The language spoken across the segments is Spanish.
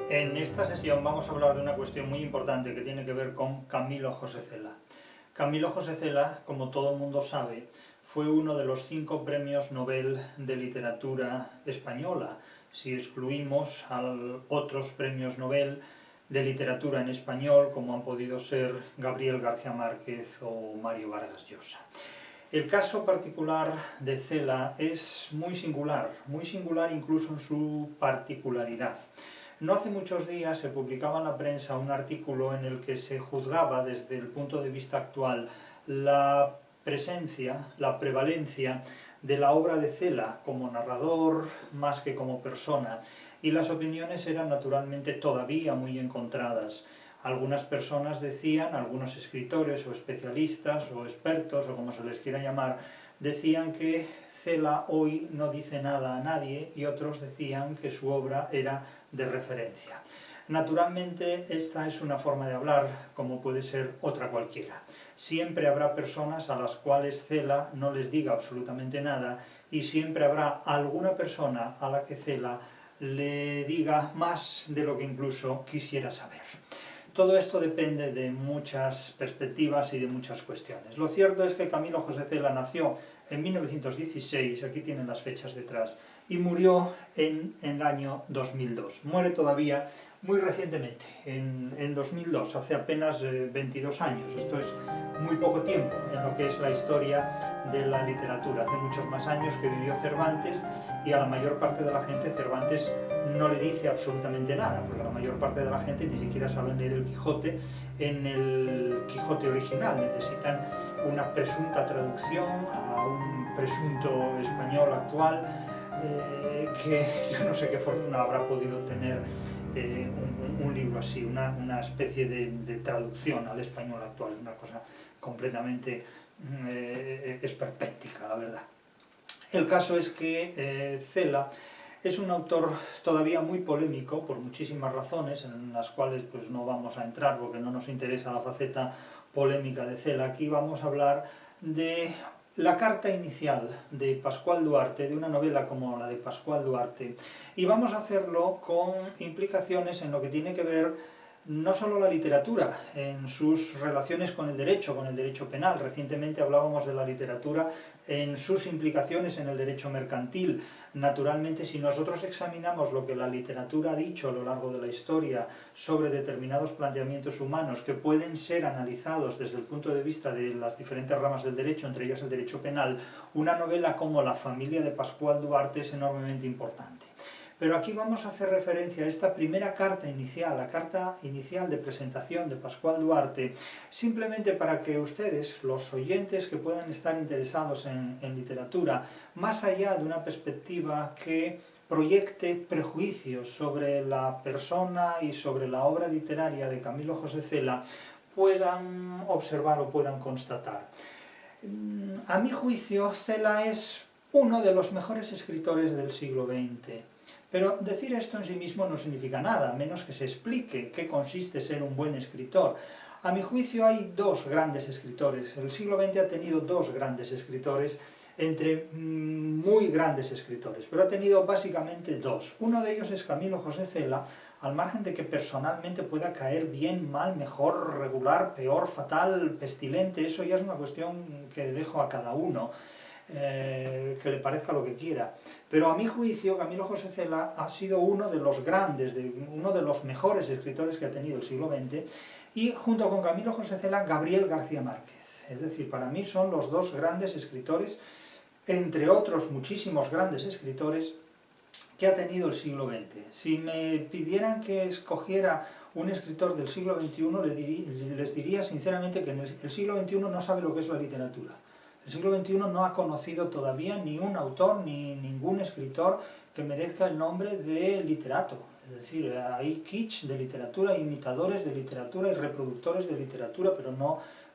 En esta sesión vamos a hablar de una cuestión muy importante que tiene que ver con Camilo José Cela. Camilo José Cela, como todo el mundo sabe, fue uno de los 5 premios Nobel de literatura española, si excluimos a otros premios Nobel de literatura en español, como han podido ser Gabriel García Márquez o Mario Vargas Llosa. El caso particular de Cela es muy singular incluso en su particularidad. No hace muchos días se publicaba en la prensa un artículo en el que se juzgaba desde el punto de vista actual la presencia, la prevalencia de la obra de Cela como narrador más que como persona, y las opiniones eran naturalmente todavía muy encontradas. Algunas personas decían, algunos escritores o especialistas o expertos o como se les quiera llamar, decían que Cela hoy no dice nada a nadie, y otros decían que su obra era de referencia. Naturalmente esta es una forma de hablar como puede ser otra cualquiera. Siempre habrá personas a las cuales Cela no les diga absolutamente nada, y siempre habrá alguna persona a la que Cela le diga más de lo que incluso quisiera saber. Todo esto depende de muchas perspectivas y de muchas cuestiones. Lo cierto es que Camilo José Cela nació en 1916, aquí tienen las fechas detrás, y murió en el año 2002. Muere todavía muy recientemente, en 2002, hace apenas 22 años. Esto es muy poco tiempo en lo que es la historia de la literatura. Hace muchos más años que vivió Cervantes, y a la mayor parte de la gente Cervantes no le dice absolutamente nada, porque la mayor parte de la gente ni siquiera saben leer el Quijote en el Quijote original. Necesitan una presunta traducción a un presunto español actual, que yo no sé qué fortuna habrá podido tener un libro así, una especie de traducción al español actual, una cosa completamente esperpéntica, la verdad. El caso es que Cela es un autor todavía muy polémico por muchísimas razones, en las cuales pues no vamos a entrar porque no nos interesa la faceta polémica de Cela. Aquí vamos a hablar de la carta inicial de Pascual Duarte, de una novela como la de Pascual Duarte, y vamos a hacerlo con implicaciones en lo que tiene que ver no solo la literatura, en sus relaciones con el derecho penal. Recientemente hablábamos de la literatura en sus implicaciones en el derecho mercantil. Naturalmente, si nosotros examinamos lo que la literatura ha dicho a lo largo de la historia sobre determinados planteamientos humanos que pueden ser analizados desde el punto de vista de las diferentes ramas del derecho, entre ellas el derecho penal, una novela como La familia de Pascual Duarte es enormemente importante. Pero aquí vamos a hacer referencia a esta primera carta inicial, la carta inicial de presentación de Pascual Duarte, simplemente para que ustedes, los oyentes que puedan estar interesados en literatura, más allá de una perspectiva que proyecte prejuicios sobre la persona y sobre la obra literaria de Camilo José Cela, puedan observar o puedan constatar. A mi juicio, Cela es uno de los mejores escritores del siglo XX. Pero decir esto en sí mismo no significa nada, a menos que se explique qué consiste ser un buen escritor. A mi juicio hay dos grandes escritores. El siglo XX ha tenido dos grandes escritores, entre muy grandes escritores, pero ha tenido básicamente dos. Uno de ellos es Camilo José Cela, al margen de que personalmente pueda caer bien, mal, mejor, regular, peor, fatal, pestilente. Eso ya es una cuestión que dejo a cada uno. Que le parezca lo que quiera, pero a mi juicio Camilo José Cela ha sido uno de los grandes, uno de los mejores escritores que ha tenido el siglo XX, y junto con Camilo José Cela, Gabriel García Márquez. Es decir, para mí son los dos grandes escritores, entre otros muchísimos grandes escritores, que ha tenido el siglo XX. Si me pidieran que escogiera un escritor del siglo XXI, les diría sinceramente que en el siglo XXI no sabe lo que es la literatura. El siglo XXI no ha conocido todavía ni un autor ni ningún escritor que merezca el nombre de literato. Es decir, hay kitsch de literatura, imitadores de literatura y reproductores de literatura, pero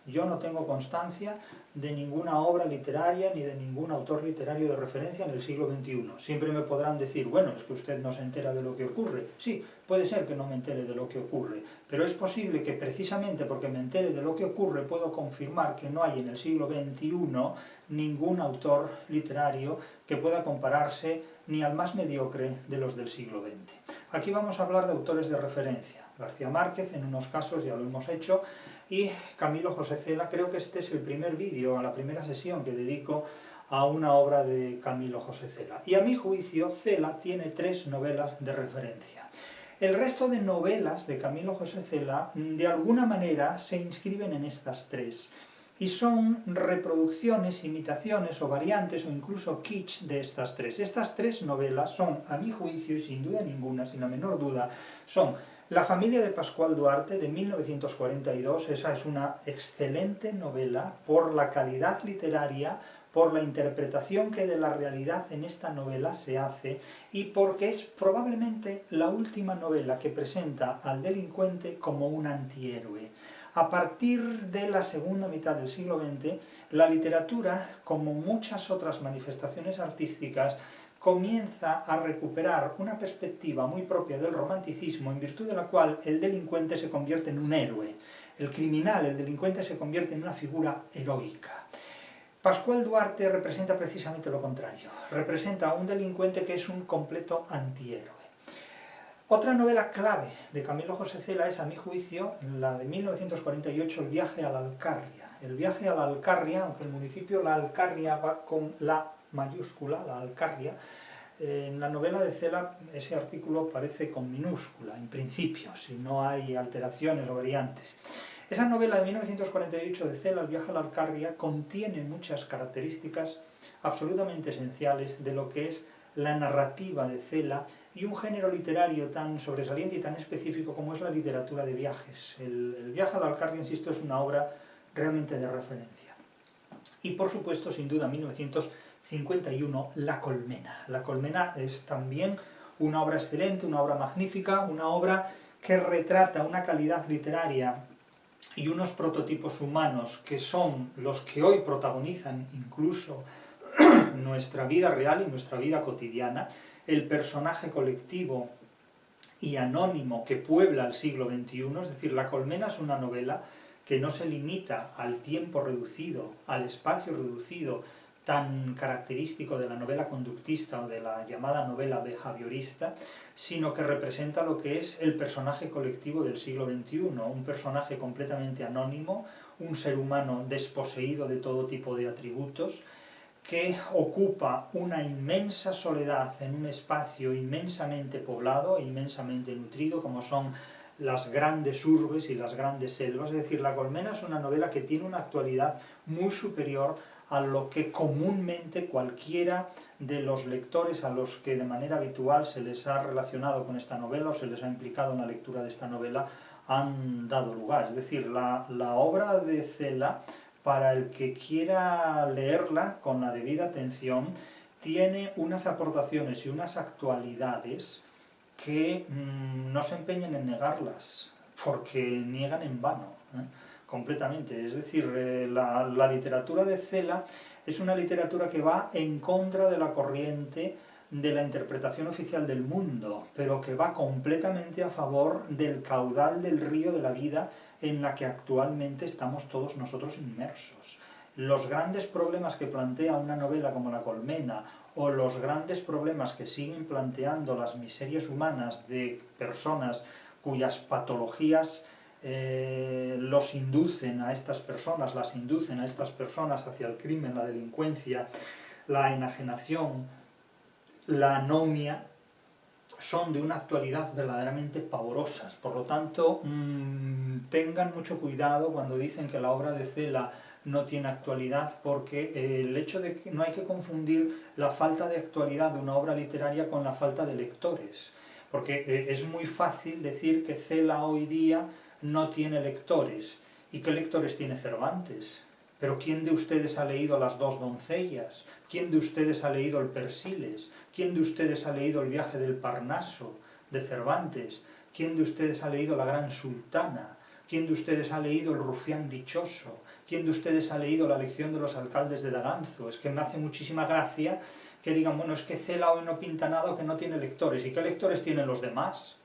yo no tengo constancia de ninguna obra literaria ni de ningún autor literario de referencia en el siglo XXI. Siempre me podrán decir, bueno, es que usted no se entera de lo que ocurre. Sí, puede ser que no me entere de lo que ocurre, pero es posible que precisamente porque me entere de lo que ocurre puedo confirmar que no hay en el siglo XXI ningún autor literario que pueda compararse ni al más mediocre de los del siglo XX. Aquí vamos a hablar de autores de referencia. García Márquez, en unos casos ya lo hemos hecho, y Camilo José Cela. Creo que este es el primer vídeo, la primera sesión que dedico a una obra de Camilo José Cela. Y a mi juicio, Cela tiene 3 novelas de referencia. El resto de novelas de Camilo José Cela, de alguna manera, se inscriben en estas 3. Y son reproducciones, imitaciones o variantes o incluso kitsch de estas 3. Estas 3 novelas son, a mi juicio, y sin duda ninguna, sin la menor duda, son La familia de Pascual Duarte, de 1942. Esa es una excelente novela por la calidad literaria, por la interpretación que de la realidad en esta novela se hace y porque es probablemente la última novela que presenta al delincuente como un antihéroe. A partir de la segunda mitad del siglo XX, la literatura, como muchas otras manifestaciones artísticas, comienza a recuperar una perspectiva muy propia del romanticismo, en virtud de la cual el delincuente se convierte en un héroe. El criminal, el delincuente, se convierte en una figura heroica. Pascual Duarte representa precisamente lo contrario. Representa a un delincuente que es un completo antihéroe. Otra novela clave de Camilo José Cela es, a mi juicio, la de 1948, El viaje a la Alcarria. El viaje a la Alcarria, aunque el municipio La Alcarria va con la mayúscula, La Alcarria, en la novela de Cela ese artículo parece con minúscula, en principio, si no hay alteraciones o variantes. Esa novela de 1948 de Cela, El viaje a la Alcarria, contiene muchas características absolutamente esenciales de lo que es la narrativa de Cela y un género literario tan sobresaliente y tan específico como es la literatura de viajes. El viaje a la Alcarria, insisto, es una obra realmente de referencia. Y por supuesto, sin duda, 1951, La colmena. La colmena es también una obra excelente, una obra magnífica, una obra que retrata una calidad literaria y unos prototipos humanos que son los que hoy protagonizan incluso nuestra vida real y nuestra vida cotidiana, el personaje colectivo y anónimo que puebla el siglo XXI. Es decir, La colmena es una novela que no se limita al tiempo reducido, al espacio reducido, tan característico de la novela conductista o de la llamada novela behaviorista, sino que representa lo que es el personaje colectivo del siglo XXI, un personaje completamente anónimo, un ser humano desposeído de todo tipo de atributos, que ocupa una inmensa soledad en un espacio inmensamente poblado, inmensamente nutrido, como son las grandes urbes y las grandes selvas. Es decir, La colmena es una novela que tiene una actualidad muy superior a lo que comúnmente cualquiera de los lectores a los que de manera habitual se les ha relacionado con esta novela o se les ha implicado en la lectura de esta novela han dado lugar. Es decir, la obra de Cela, para el que quiera leerla con la debida atención, tiene unas aportaciones y unas actualidades que no se empeñen en negarlas, porque niegan en vano, completamente. Es decir, la literatura de Cela es una literatura que va en contra de la corriente de la interpretación oficial del mundo, pero que va completamente a favor del caudal del río de la vida en la que actualmente estamos todos nosotros inmersos. Los grandes problemas que plantea una novela como La colmena, o los grandes problemas que siguen planteando las miserias humanas de personas cuyas patologías los inducen a estas personas, las inducen a estas personas hacia el crimen, la delincuencia, la enajenación, la anomia, son de una actualidad verdaderamente pavorosas. Por lo tanto, tengan mucho cuidado cuando dicen que la obra de Cela no tiene actualidad, porque el hecho de que no hay que confundir la falta de actualidad de una obra literaria con la falta de lectores, porque es muy fácil decir que Cela hoy día no tiene lectores. ¿Y qué lectores tiene Cervantes? Pero ¿quién de ustedes ha leído Las dos doncellas? ¿Quién de ustedes ha leído El Persiles? ¿Quién de ustedes ha leído El viaje del Parnaso de Cervantes? ¿Quién de ustedes ha leído La gran sultana? ¿Quién de ustedes ha leído El rufián dichoso? ¿Quién de ustedes ha leído La lección de los alcaldes de Daganzo? Es que me hace muchísima gracia que digan, bueno, es que Cela hoy no pinta nada o que no tiene lectores. ¿Y qué lectores tienen los demás?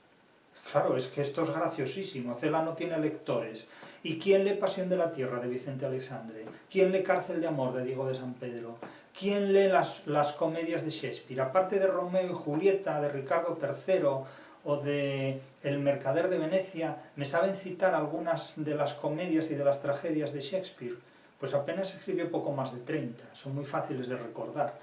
Claro, es que esto es graciosísimo. Cela no tiene lectores. ¿Y quién lee Pasión de la Tierra de Vicente Alexandre? ¿Quién lee Cárcel de amor de Diego de San Pedro? ¿Quién lee las comedias de Shakespeare? Aparte de Romeo y Julieta, de Ricardo III o de El mercader de Venecia me saben citar algunas de las comedias y de las tragedias de Shakespeare, pues apenas escribió poco más de 30, son muy fáciles de recordar.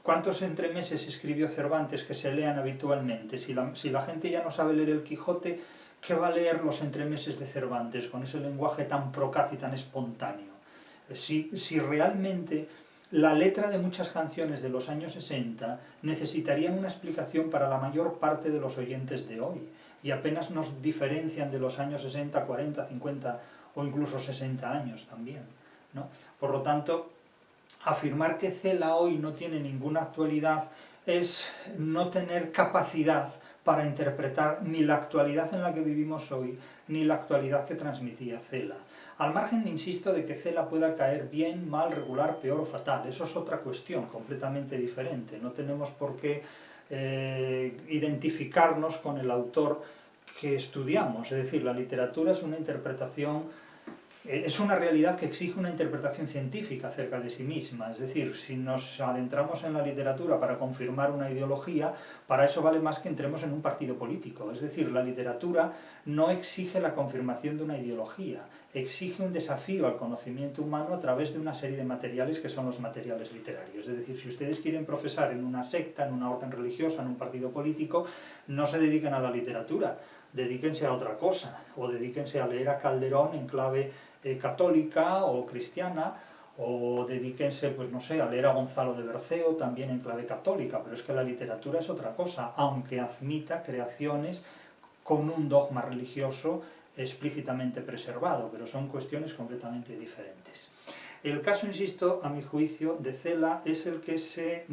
¿Cuántos entremeses escribió Cervantes que se lean habitualmente? Si la gente ya no sabe leer el Quijote, ¿qué va a leer los entremeses de Cervantes con ese lenguaje tan procaz y tan espontáneo? Si realmente la letra de muchas canciones de los años 60 necesitarían una explicación para la mayor parte de los oyentes de hoy, y apenas nos diferencian de los años 60, 40, 50 o incluso 60 años también, ¿no? Por lo tanto, afirmar que Cela hoy no tiene ninguna actualidad es no tener capacidad para interpretar ni la actualidad en la que vivimos hoy, ni la actualidad que transmitía Cela. Al margen, insisto, de que Cela pueda caer bien, mal, regular, peor o fatal, eso es otra cuestión completamente diferente. No tenemos por qué identificarnos con el autor que estudiamos, es decir, la literatura es una interpretación, es una realidad que exige una interpretación científica acerca de sí misma. Es decir, si nos adentramos en la literatura para confirmar una ideología, para eso vale más que entremos en un partido político. Es decir, la literatura no exige la confirmación de una ideología, exige un desafío al conocimiento humano a través de una serie de materiales que son los materiales literarios. Es decir, si ustedes quieren profesar en una secta, en una orden religiosa, en un partido político, no se dediquen a la literatura, dedíquense a otra cosa, o dedíquense a leer a Calderón en clave católica o cristiana, o dedíquense, pues no sé, a leer a Gonzalo de Berceo también en clave católica, pero es que la literatura es otra cosa, aunque admita creaciones con un dogma religioso explícitamente preservado, pero son cuestiones completamente diferentes. El caso, insisto, a mi juicio, de Cela es el que se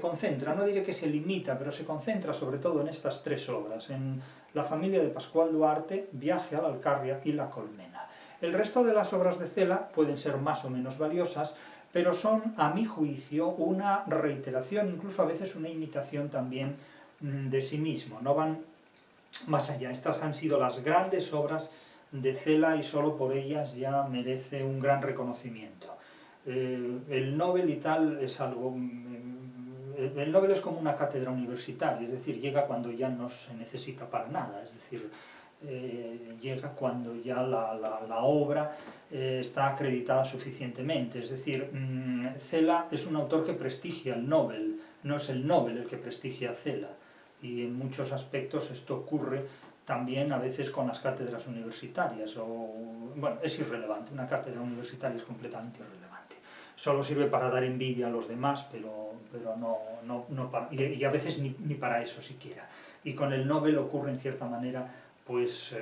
concentra, no diré que se limita, pero se concentra sobre todo en estas tres obras, en La familia de Pascual Duarte, Viaje a la Alcarria y La colmena. El resto de las obras de Cela pueden ser más o menos valiosas, pero son, a mi juicio, una reiteración, incluso a veces una imitación también de sí mismo, no van más allá. Estas han sido las grandes obras de Cela y solo por ellas ya merece un gran reconocimiento. El Nobel y tal es algo... El Nobel es como una cátedra universitaria, es decir, llega cuando ya no se necesita para nada, es decir, llega cuando ya la obra está acreditada suficientemente. Es decir, Cela es un autor que prestigia el Nobel, no es el Nobel el que prestigia a Cela, y en muchos aspectos esto ocurre también a veces con las cátedras universitarias, bueno, es irrelevante, una cátedra universitaria es completamente irrelevante. Solo sirve para dar envidia a los demás, pero no para, y a veces ni para eso siquiera. Y con el Nobel ocurre en cierta manera pues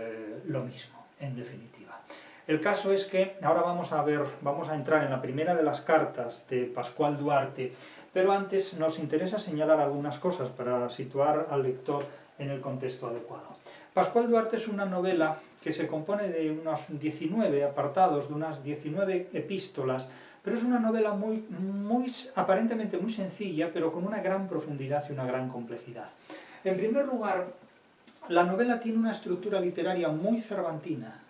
lo mismo, en definitiva. El caso es que ahora vamos a entrar en la primera de las cartas de Pascual Duarte, pero antes nos interesa señalar algunas cosas para situar al lector en el contexto adecuado. Pascual Duarte es una novela que se compone de unos 19 apartados, de unas 19 epístolas, pero es una novela aparentemente muy sencilla, pero con una gran profundidad y una gran complejidad. En primer lugar, la novela tiene una estructura literaria muy cervantina,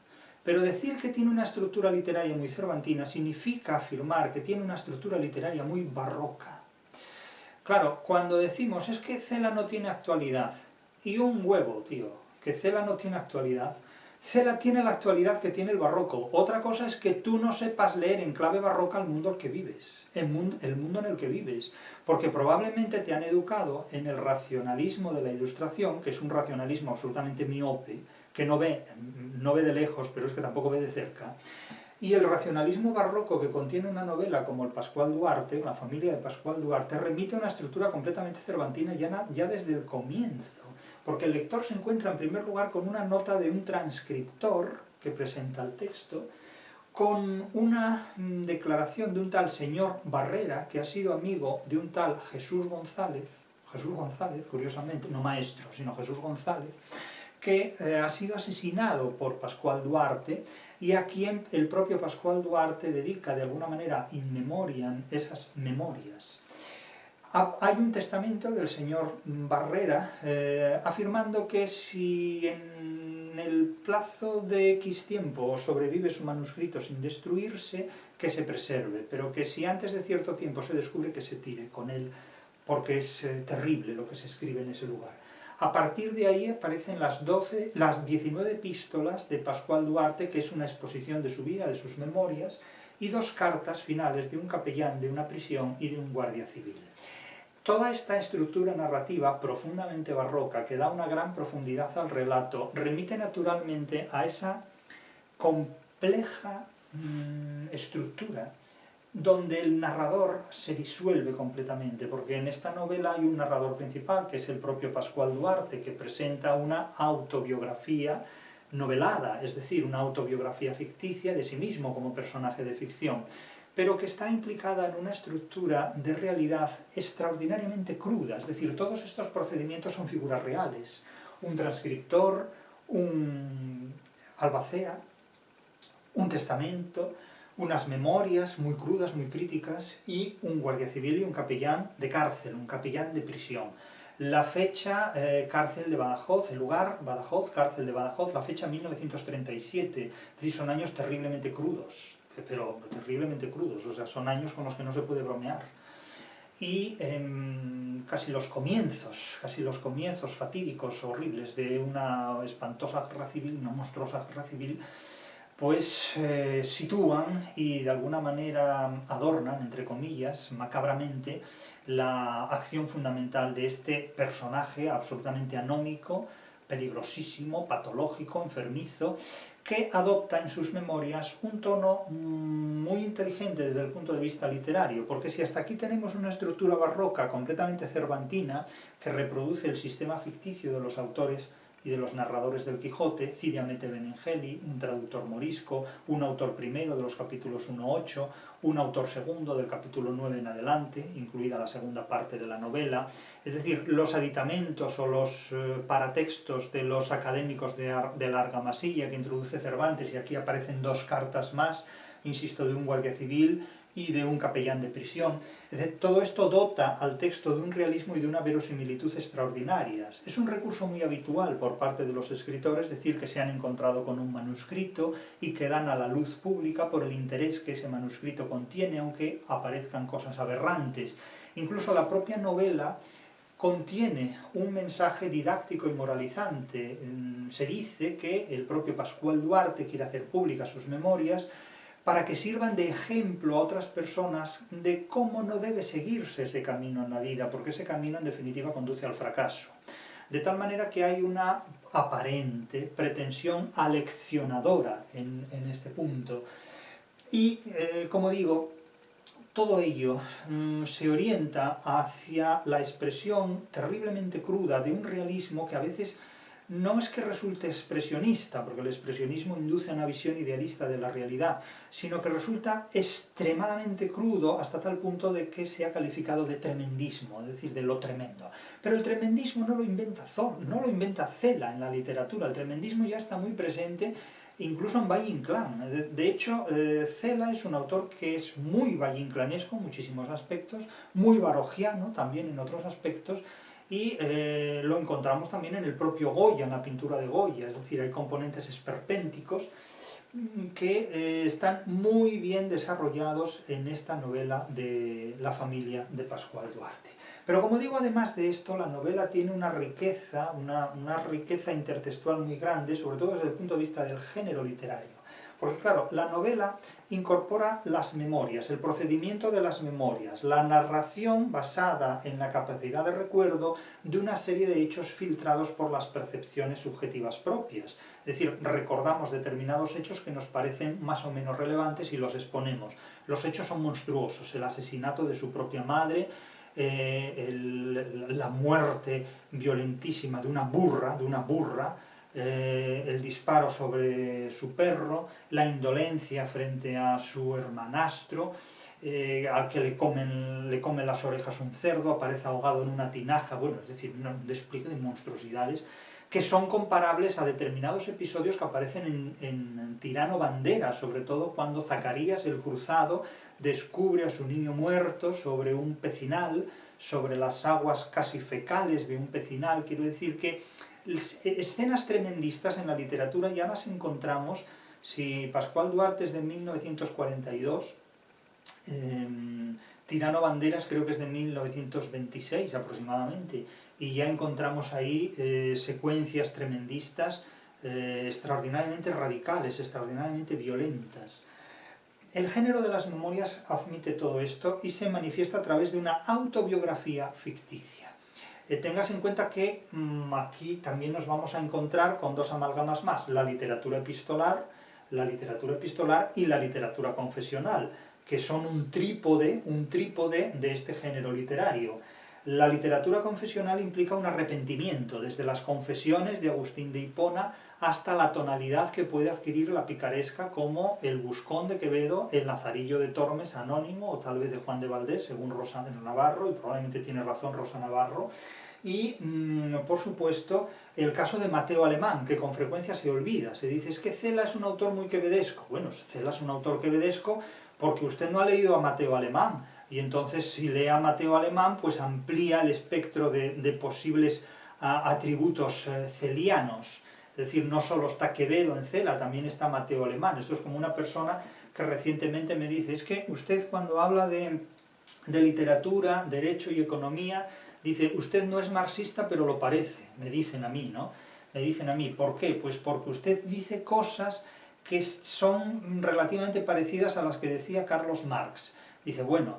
pero decir que tiene una estructura literaria muy cervantina significa afirmar que tiene una estructura literaria muy barroca. Claro, cuando decimos es que Cela no tiene actualidad, y un huevo, tío, que Cela no tiene actualidad, Cela tiene la actualidad que tiene el barroco. Otra cosa es que tú no sepas leer en clave barroca el mundo en el que vives, el mundo en el que vives, porque probablemente te han educado en el racionalismo de la Ilustración, que es un racionalismo absolutamente miope, que no ve de lejos, pero es que tampoco ve de cerca, y el racionalismo barroco que contiene una novela como el Pascual Duarte, La familia de Pascual Duarte, remite a una estructura completamente cervantina ya desde el comienzo, porque el lector se encuentra en primer lugar con una nota de un transcriptor que presenta el texto, con una declaración de un tal señor Barrera, que ha sido amigo de un tal Jesús González, curiosamente, no maestro, sino Jesús González, que ha sido asesinado por Pascual Duarte, y a quien el propio Pascual Duarte dedica de alguna manera in memoriam esas memorias. Hay un testamento del señor Barrera afirmando que si en el plazo de X tiempo sobrevive su manuscrito sin destruirse, que se preserve, pero que si antes de cierto tiempo se descubre, que se tire con él porque es terrible lo que se escribe en ese lugar. A partir de ahí aparecen las 19 epístolas de Pascual Duarte, que es una exposición de su vida, de sus memorias, y 2 cartas finales de un capellán de una prisión y de un guardia civil. Toda esta estructura narrativa profundamente barroca, que da una gran profundidad al relato, remite naturalmente a esa compleja estructura donde el narrador se disuelve completamente, porque en esta novela hay un narrador principal, que es el propio Pascual Duarte, que presenta una autobiografía novelada, es decir, una autobiografía ficticia de sí mismo como personaje de ficción, pero que está implicada en una estructura de realidad extraordinariamente cruda, es decir, todos estos procedimientos son figuras reales, un transcriptor, un albacea, un testamento, unas memorias muy crudas, muy críticas, y un guardia civil y un capellán de cárcel, un capellán de prisión. La fecha, cárcel de Badajoz, el lugar, Badajoz, cárcel de Badajoz, la fecha 1937, es decir, son años terriblemente crudos, pero terriblemente crudos, o sea, son años con los que no se puede bromear. Y casi los comienzos fatídicos, horribles, de una espantosa guerra civil, una monstruosa guerra civil, pues sitúan y de alguna manera adornan, entre comillas, macabramente, la acción fundamental de este personaje absolutamente anómico, peligrosísimo, patológico, enfermizo, que adopta en sus memorias un tono muy inteligente desde el punto de vista literario, porque si hasta aquí tenemos una estructura barroca completamente cervantina, que reproduce el sistema ficticio de los autores y de los narradores del Quijote, Cide Hamete Benengeli, un traductor morisco, un autor primero de los capítulos 1-8, un autor segundo del capítulo 9 en adelante, incluida la segunda parte de la novela, es decir, los aditamentos o los paratextos de los académicos de la Argamasilla que introduce Cervantes, y aquí aparecen 2 cartas más, insisto, de un guardia civil y de un capellán de prisión. Es decir, todo esto dota al texto de un realismo y de una verosimilitud extraordinarias. Es un recurso muy habitual por parte de los escritores decir que se han encontrado con un manuscrito y que dan a la luz pública por el interés que ese manuscrito contiene, aunque aparezcan cosas aberrantes. Incluso la propia novela contiene un mensaje didáctico y moralizante. Se dice que el propio Pascual Duarte quiere hacer públicas sus memorias para que sirvan de ejemplo a otras personas de cómo no debe seguirse ese camino en la vida, porque ese camino en definitiva conduce al fracaso. De tal manera que hay una aparente pretensión aleccionadora en este punto. Y, como digo, todo ello se orienta hacia la expresión terriblemente cruda de un realismo que a veces no es que resulte expresionista, porque el expresionismo induce a una visión idealista de la realidad, sino que resulta extremadamente crudo hasta tal punto de que se ha calificado de tremendismo, es decir, de lo tremendo. Pero el tremendismo no lo inventa Cela en la literatura, el tremendismo ya está muy presente incluso en Valle Inclán. De hecho, Cela es un autor que es muy valle-inclanesco en muchísimos aspectos, muy barogiano también en otros aspectos, y lo encontramos también en el propio Goya, en la pintura de Goya, es decir, hay componentes esperpénticos que están muy bien desarrollados en esta novela de la familia de Pascual Duarte. Pero como digo, además de esto, la novela tiene una riqueza intertextual muy grande, sobre todo desde el punto de vista del género literario. Porque claro, la novela incorpora las memorias, el procedimiento de las memorias, la narración basada en la capacidad de recuerdo de una serie de hechos filtrados por las percepciones subjetivas propias. Es decir, recordamos determinados hechos que nos parecen más o menos relevantes y los exponemos. Los hechos son monstruosos, el asesinato de su propia madre, la muerte violentísima de una burra, el disparo sobre su perro, la indolencia frente a su hermanastro, al que le comen las orejas un cerdo, aparece ahogado en una tinaja, bueno, es decir, un despliegue de monstruosidades que son comparables a determinados episodios que aparecen en Tirano Bandera, sobre todo cuando Zacarías el Cruzado descubre a su niño muerto sobre un pecinal, sobre las aguas casi fecales de un pecinal. Quiero decir que escenas tremendistas en la literatura ya las encontramos. Si Pascual Duarte es de 1942, Tirano Banderas creo que es de 1926 aproximadamente, y ya encontramos ahí secuencias tremendistas, extraordinariamente radicales, extraordinariamente violentas. El género de las memorias admite todo esto y se manifiesta a través de una autobiografía ficticia. Tengas en cuenta que aquí también nos vamos a encontrar con dos amalgamas más, la literatura epistolar y la literatura confesional, que son un trípode de este género literario. La literatura confesional implica un arrepentimiento, desde las confesiones de Agustín de Hipona hasta la tonalidad que puede adquirir la picaresca, como el Buscón de Quevedo, el Lazarillo de Tormes anónimo, o tal vez de Juan de Valdés, según Rosa Navarro, y probablemente tiene razón Rosa Navarro, y por supuesto el caso de Mateo Alemán, que con frecuencia se olvida. Se dice, es que Cela es un autor muy quevedesco. Bueno, Cela es un autor quevedesco porque usted no ha leído a Mateo Alemán, y entonces si lee a Mateo Alemán, pues amplía el espectro de posibles atributos celianos. Es decir, no solo está Quevedo en Cela, también está Mateo Alemán. Esto es como una persona que recientemente me dice, es que usted cuando habla de literatura, derecho y economía, dice, usted no es marxista pero lo parece, me dicen a mí, ¿no? Me dicen a mí, ¿por qué? Pues porque usted dice cosas que son relativamente parecidas a las que decía Carlos Marx. Dice, bueno,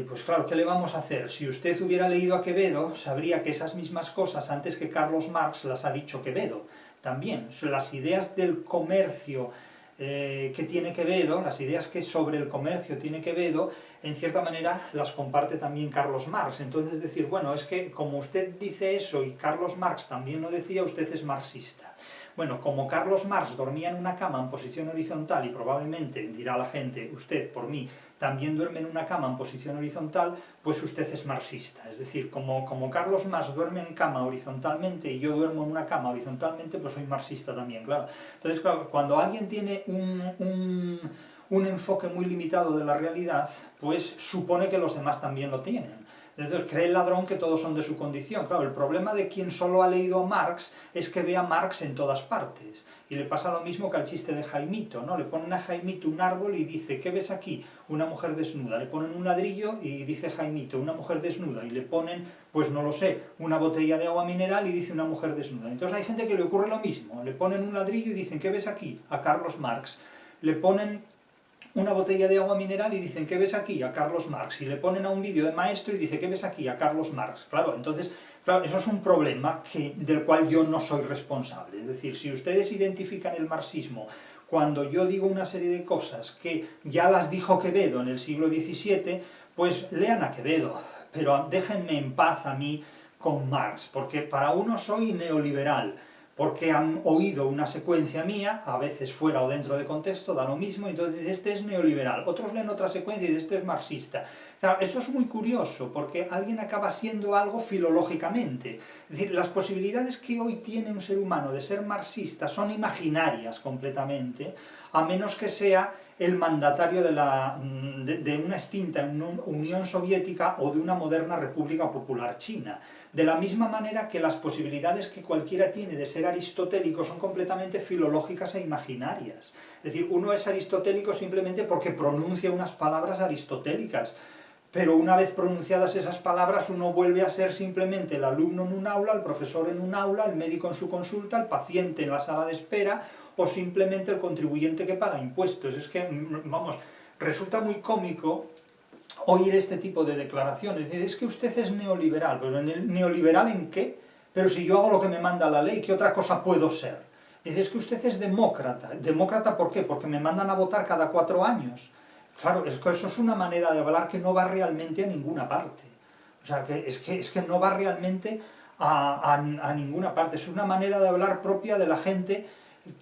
pues claro, ¿qué le vamos a hacer? Si usted hubiera leído a Quevedo, sabría que esas mismas cosas, antes que Carlos Marx, las ha dicho Quevedo. También, las ideas del comercio que tiene Quevedo, las ideas que sobre el comercio tiene Quevedo, en cierta manera las comparte también Carlos Marx. Entonces decir, bueno, es que como usted dice eso y Carlos Marx también lo decía, usted es marxista. Bueno, como Carlos Marx dormía en una cama en posición horizontal y probablemente, dirá la gente, usted por mí, también duerme en una cama en posición horizontal, pues usted es marxista. Es decir, como Carlos Marx duerme en cama horizontalmente y yo duermo en una cama horizontalmente, pues soy marxista también, claro. Entonces, claro, cuando alguien tiene un enfoque muy limitado de la realidad, pues supone que los demás también lo tienen. Entonces cree el ladrón que todos son de su condición. Claro, el problema de quien solo ha leído a Marx es que ve a Marx en todas partes. Y le pasa lo mismo que al chiste de Jaimito, ¿no? Le ponen a Jaimito un árbol y dice, ¿qué ves aquí? Una mujer desnuda. Le ponen un ladrillo y dice Jaimito, una mujer desnuda. Y le ponen, pues no lo sé, una botella de agua mineral y dice una mujer desnuda. Entonces hay gente que le ocurre lo mismo. Le ponen un ladrillo y dicen, ¿qué ves aquí? A Carlos Marx. Le ponen una botella de agua mineral y dicen, ¿qué ves aquí? A Carlos Marx. Y le ponen a un vídeo de maestro y dice, ¿qué ves aquí? A Carlos Marx. Claro, entonces, claro, eso es un problema del cual yo no soy responsable. Es decir, si ustedes identifican el marxismo cuando yo digo una serie de cosas que ya las dijo Quevedo en el siglo XVII, pues lean a Quevedo, pero déjenme en paz a mí con Marx, porque para uno soy neoliberal, porque han oído una secuencia mía, a veces fuera o dentro de contexto, da lo mismo, entonces este es neoliberal. Otros leen otra secuencia y este es marxista. Claro, esto es muy curioso, porque alguien acaba siendo algo filológicamente. Es decir, las posibilidades que hoy tiene un ser humano de ser marxista son imaginarias completamente, a menos que sea el mandatario de una extinta Unión Soviética o de una moderna República Popular China. De la misma manera que las posibilidades que cualquiera tiene de ser aristotélico son completamente filológicas e imaginarias. Es decir, uno es aristotélico simplemente porque pronuncia unas palabras aristotélicas, pero una vez pronunciadas esas palabras uno vuelve a ser simplemente el alumno en un aula, el profesor en un aula, el médico en su consulta, el paciente en la sala de espera o simplemente el contribuyente que paga impuestos. Es que, vamos, resulta muy cómico oír este tipo de declaraciones. Es que usted es neoliberal, pero ¿neoliberal en qué? Pero si yo hago lo que me manda la ley, ¿qué otra cosa puedo ser? Es que usted es demócrata. ¿Demócrata por qué? Porque me mandan a votar cada 4 años. Claro, es que eso es una manera de hablar que no va realmente a ninguna parte. O sea, es que no va realmente a ninguna parte. Es una manera de hablar propia de la gente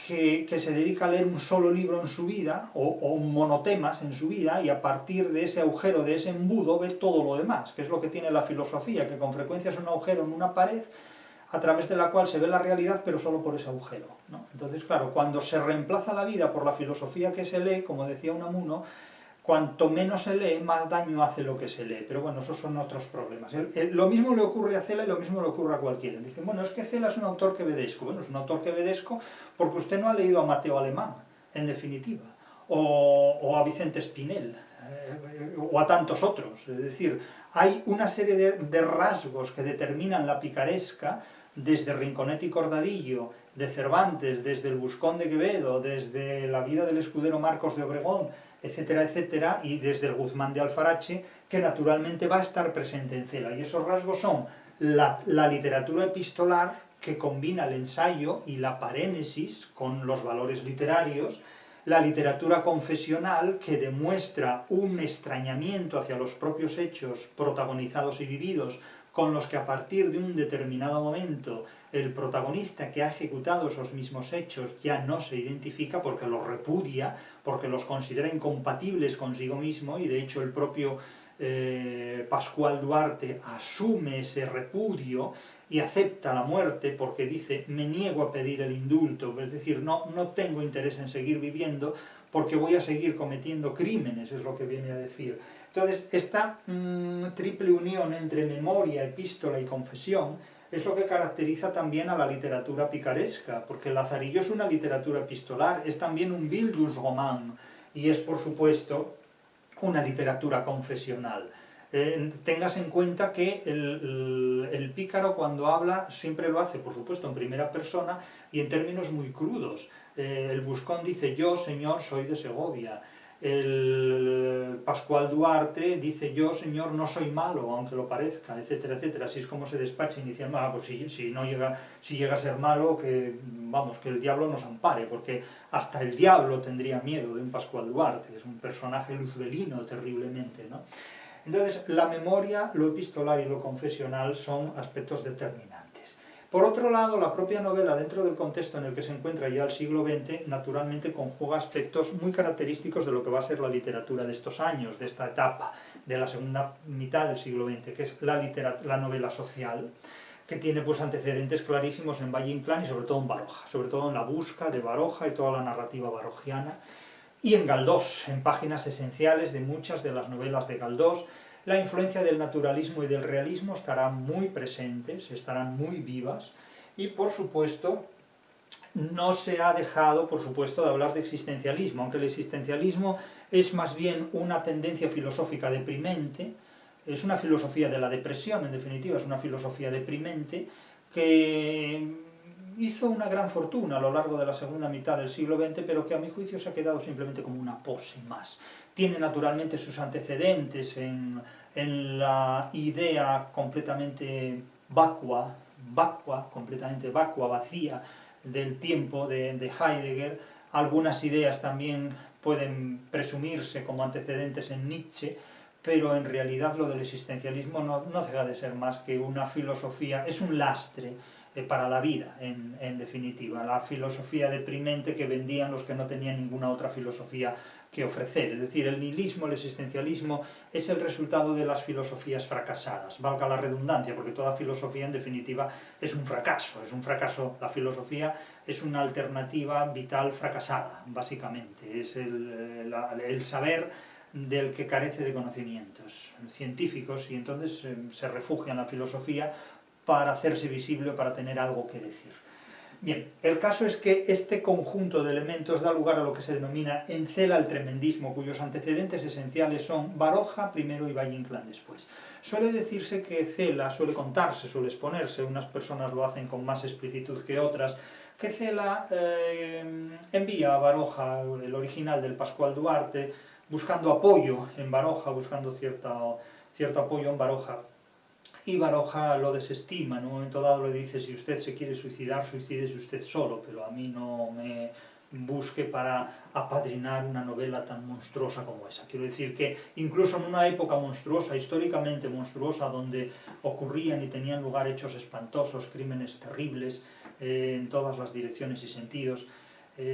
que se dedica a leer un solo libro en su vida, o monotemas en su vida, y a partir de ese agujero, de ese embudo, ve todo lo demás, que es lo que tiene la filosofía, que con frecuencia es un agujero en una pared, a través de la cual se ve la realidad, pero solo por ese agujero, ¿no? Entonces, claro, cuando se reemplaza la vida por la filosofía que se lee, como decía Unamuno, cuanto menos se lee, más daño hace lo que se lee. Pero bueno, esos son otros problemas. Lo mismo le ocurre a Cela y lo mismo le ocurre a cualquiera. Dicen, bueno, es que Cela es un autor quevedesco. Bueno, es un autor quevedesco porque usted no ha leído a Mateo Alemán, en definitiva. o a Vicente Espinel, o a tantos otros. Es decir, hay una serie de rasgos que determinan la picaresca, desde Rinconete y Cortadillo, de Cervantes, desde el Buscón de Quevedo, desde la vida del escudero Marcos de Obregón, etcétera, etcétera, y desde el Guzmán de Alfarache, que naturalmente va a estar presente en Cela. Y esos rasgos son la literatura epistolar, que combina el ensayo y la parénesis con los valores literarios, la literatura confesional, que demuestra un extrañamiento hacia los propios hechos protagonizados y vividos, con los que a partir de un determinado momento el protagonista que ha ejecutado esos mismos hechos ya no se identifica porque los repudia, porque los considera incompatibles consigo mismo, y de hecho el propio Pascual Duarte asume ese repudio y acepta la muerte porque dice: me niego a pedir el indulto, es decir, no tengo interés en seguir viviendo porque voy a seguir cometiendo crímenes, es lo que viene a decir. Entonces, esta triple unión entre memoria, epístola y confesión es lo que caracteriza también a la literatura picaresca, porque el Lazarillo es una literatura epistolar, es también un Bildungsroman, y es, por supuesto, una literatura confesional. Tengas en cuenta que el pícaro, cuando habla, siempre lo hace, por supuesto, en primera persona y en términos muy crudos. El Buscón dice: yo, señor, soy de Segovia. El Pascual Duarte dice: yo, señor, no soy malo, aunque lo parezca, etcétera, etcétera. Así es como se despacha inicialmente. Pues si llega a ser malo, que el diablo nos ampare, porque hasta el diablo tendría miedo de un Pascual Duarte, es un personaje luzbelino terriblemente, ¿no? Entonces, la memoria, lo epistolar y lo confesional son aspectos determinantes. Por otro lado, la propia novela, dentro del contexto en el que se encuentra ya el siglo XX, naturalmente conjuga aspectos muy característicos de lo que va a ser la literatura de estos años, de esta etapa, de la segunda mitad del siglo XX, que es la novela social, que tiene pues antecedentes clarísimos en Valle Inclán y sobre todo en Baroja, sobre todo en la busca de Baroja y toda la narrativa barojiana, y en Galdós, en páginas esenciales de muchas de las novelas de Galdós. La influencia del naturalismo y del realismo estarán muy presentes, estarán muy vivas, y por supuesto no se ha dejado, por supuesto, de hablar de existencialismo, aunque el existencialismo es más bien una tendencia filosófica deprimente, es una filosofía de la depresión, en definitiva, es una filosofía deprimente que hizo una gran fortuna a lo largo de la segunda mitad del siglo XX, pero que a mi juicio se ha quedado simplemente como una pose más. Tiene naturalmente sus antecedentes en la idea completamente completamente vacua, vacía del tiempo de Heidegger. Algunas ideas también pueden presumirse como antecedentes en Nietzsche, pero en realidad lo del existencialismo no deja de ser más que una filosofía, es un lastre para la vida, en definitiva, la filosofía deprimente que vendían los que no tenían ninguna otra filosofía que ofrecer. Es decir, el nihilismo, el existencialismo, es el resultado de las filosofías fracasadas, valga la redundancia, porque toda filosofía, en definitiva, es un fracaso. La filosofía es una alternativa vital fracasada, básicamente. Es el saber del que carece de conocimientos científicos, y entonces se refugia en la filosofía para hacerse visible, para tener algo que decir. Bien, el caso es que este conjunto de elementos da lugar a lo que se denomina en Cela el tremendismo, cuyos antecedentes esenciales son Baroja primero y Valle Inclán después. Suele decirse que Cela, suele contarse, suele exponerse, unas personas lo hacen con más explicitud que otras, que Cela envía a Baroja el original del Pascual Duarte, buscando apoyo en Baroja, buscando cierto apoyo en Baroja, y Baroja lo desestima. En un momento dado le dice: si usted se quiere suicidar, suicídese usted solo, pero a mí no me busque para apadrinar una novela tan monstruosa como esa. Quiero decir que incluso en una época monstruosa, históricamente monstruosa, donde ocurrían y tenían lugar hechos espantosos, crímenes terribles, en todas las direcciones y sentidos,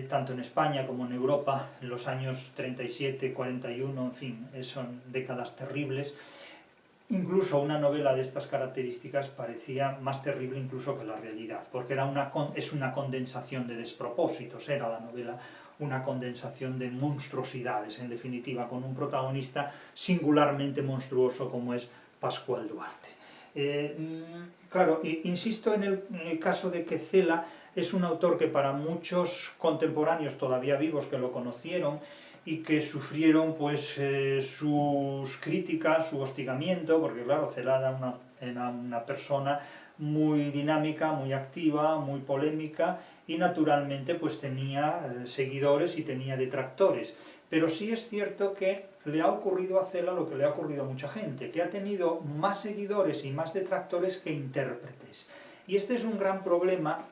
tanto en España como en Europa, en los años 37, 41, en fin, son décadas terribles. Incluso una novela de estas características parecía más terrible incluso que la realidad, porque es una condensación de despropósitos, era la novela una condensación de monstruosidades, en definitiva, con un protagonista singularmente monstruoso como es Pascual Duarte. Claro, insisto en el caso de que Cela es un autor que para muchos contemporáneos todavía vivos que lo conocieron, y que sufrieron pues sus críticas, su hostigamiento, porque claro, Cela era una persona muy dinámica, muy activa, muy polémica, y naturalmente pues tenía seguidores y tenía detractores. Pero sí es cierto que le ha ocurrido a Cela lo que le ha ocurrido a mucha gente, que ha tenido más seguidores y más detractores que intérpretes. Y este es un gran problema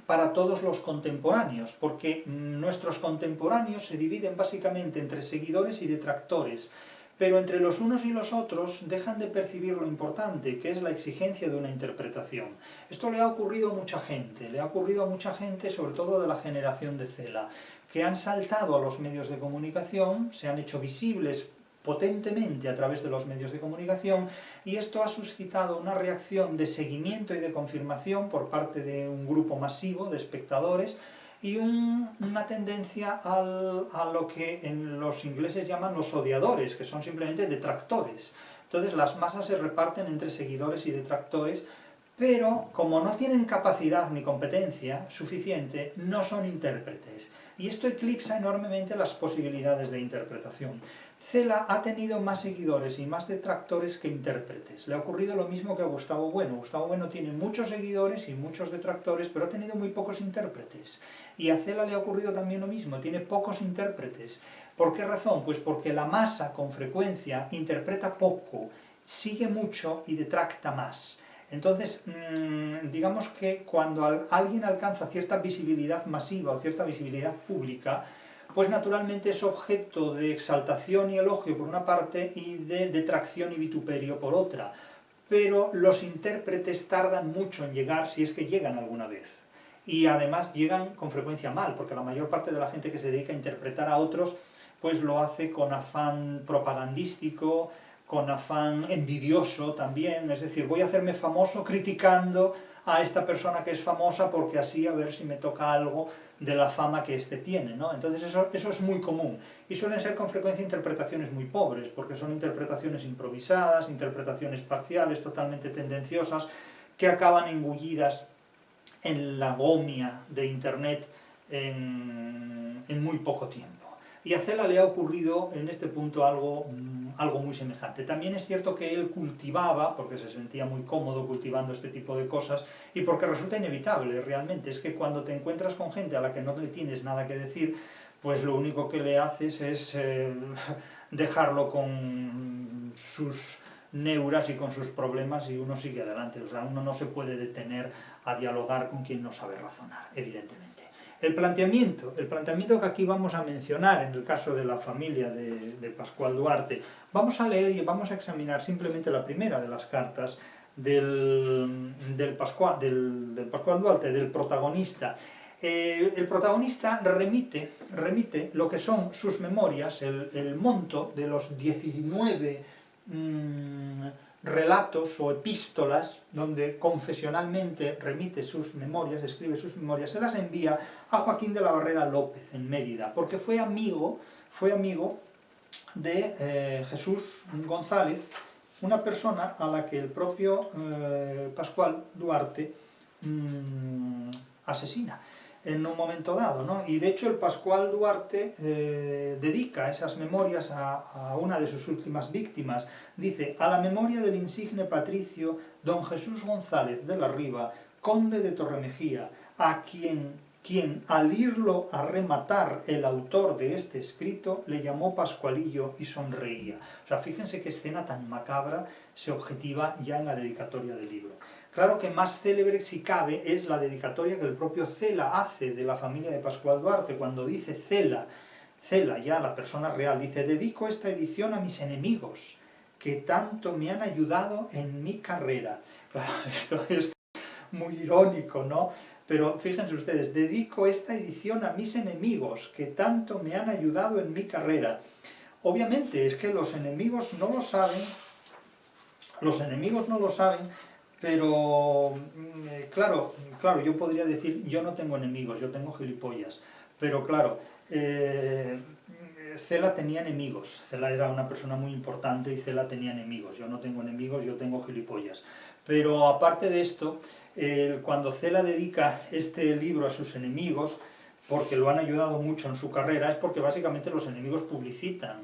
para todos los contemporáneos, porque nuestros contemporáneos se dividen básicamente entre seguidores y detractores, pero entre los unos y los otros dejan de percibir lo importante, que es la exigencia de una interpretación. Esto le ha ocurrido a mucha gente, sobre todo de la generación de Cela, que han saltado a los medios de comunicación, se han hecho visibles potentemente a través de los medios de comunicación, y esto ha suscitado una reacción de seguimiento y de confirmación por parte de un grupo masivo de espectadores, y una tendencia a lo que los ingleses llaman los odiadores, que son simplemente detractores. Entonces las masas se reparten entre seguidores y detractores, pero como no tienen capacidad ni competencia suficiente, no son intérpretes. Y esto eclipsa enormemente las posibilidades de interpretación. Cela ha tenido más seguidores y más detractores que intérpretes. Le ha ocurrido lo mismo que a Gustavo Bueno. Gustavo Bueno tiene muchos seguidores y muchos detractores, pero ha tenido muy pocos intérpretes. Y a Cela le ha ocurrido también lo mismo, tiene pocos intérpretes. ¿Por qué razón? Pues porque la masa con frecuencia interpreta poco, sigue mucho y detracta más. Entonces, digamos que cuando alguien alcanza cierta visibilidad masiva o cierta visibilidad pública, pues naturalmente es objeto de exaltación y elogio por una parte y de detracción y vituperio por otra. Pero los intérpretes tardan mucho en llegar, si es que llegan alguna vez. Y además llegan con frecuencia mal, porque la mayor parte de la gente que se dedica a interpretar a otros, pues lo hace con afán propagandístico, con afán envidioso también, es decir, voy a hacerme famoso criticando a esta persona que es famosa porque así a ver si me toca algo de la fama que éste tiene, ¿no? Entonces eso es muy común, y suelen ser con frecuencia interpretaciones muy pobres, porque son interpretaciones improvisadas, interpretaciones parciales, totalmente tendenciosas, que acaban engullidas en la gomia de Internet en muy poco tiempo. Y a Cela le ha ocurrido en este punto algo muy semejante. También es cierto que él cultivaba, porque se sentía muy cómodo cultivando este tipo de cosas, y porque resulta inevitable realmente, es que cuando te encuentras con gente a la que no le tienes nada que decir, pues lo único que le haces es dejarlo con sus neuras y con sus problemas, y uno sigue adelante. O sea, uno no se puede detener a dialogar con quien no sabe razonar, evidentemente. El planteamiento que aquí vamos a mencionar en el caso de la familia de Pascual Duarte, vamos a leer y vamos a examinar simplemente la primera de las cartas del Pascual Duarte, del protagonista. El protagonista remite lo que son sus memorias, el monto de los 19 relatos o epístolas donde confesionalmente remite sus memorias, escribe sus memorias, se las envía a Joaquín de la Barrera López en Mérida, porque fue amigo de Jesús González, una persona a la que el propio Pascual Duarte asesina en un momento dado, ¿no? Y de hecho el Pascual Duarte dedica esas memorias a una de sus últimas víctimas. Dice: a la memoria del insigne patricio don Jesús González de la Riva, conde de Torremejía, a quien al irlo a rematar el autor de este escrito le llamó Pascualillo y sonreía. O sea, fíjense qué escena tan macabra se objetiva ya en la dedicatoria del libro. Claro que más célebre, si cabe, es la dedicatoria que el propio Cela hace de la familia de Pascual Duarte, cuando dice Cela, ya la persona real, dice: dedico esta edición a mis enemigos, que tanto me han ayudado en mi carrera. Claro, esto es muy irónico, ¿no? Pero fíjense ustedes, dedico esta edición a mis enemigos, que tanto me han ayudado en mi carrera. Obviamente, es que los enemigos no lo saben, pero claro, yo podría decir, yo no tengo enemigos, yo tengo gilipollas, pero claro, Cela tenía enemigos, Cela era una persona muy importante y Cela tenía enemigos, yo no tengo enemigos, yo tengo gilipollas. Pero aparte de esto, cuando Cela dedica este libro a sus enemigos, porque lo han ayudado mucho en su carrera, es porque básicamente los enemigos publicitan,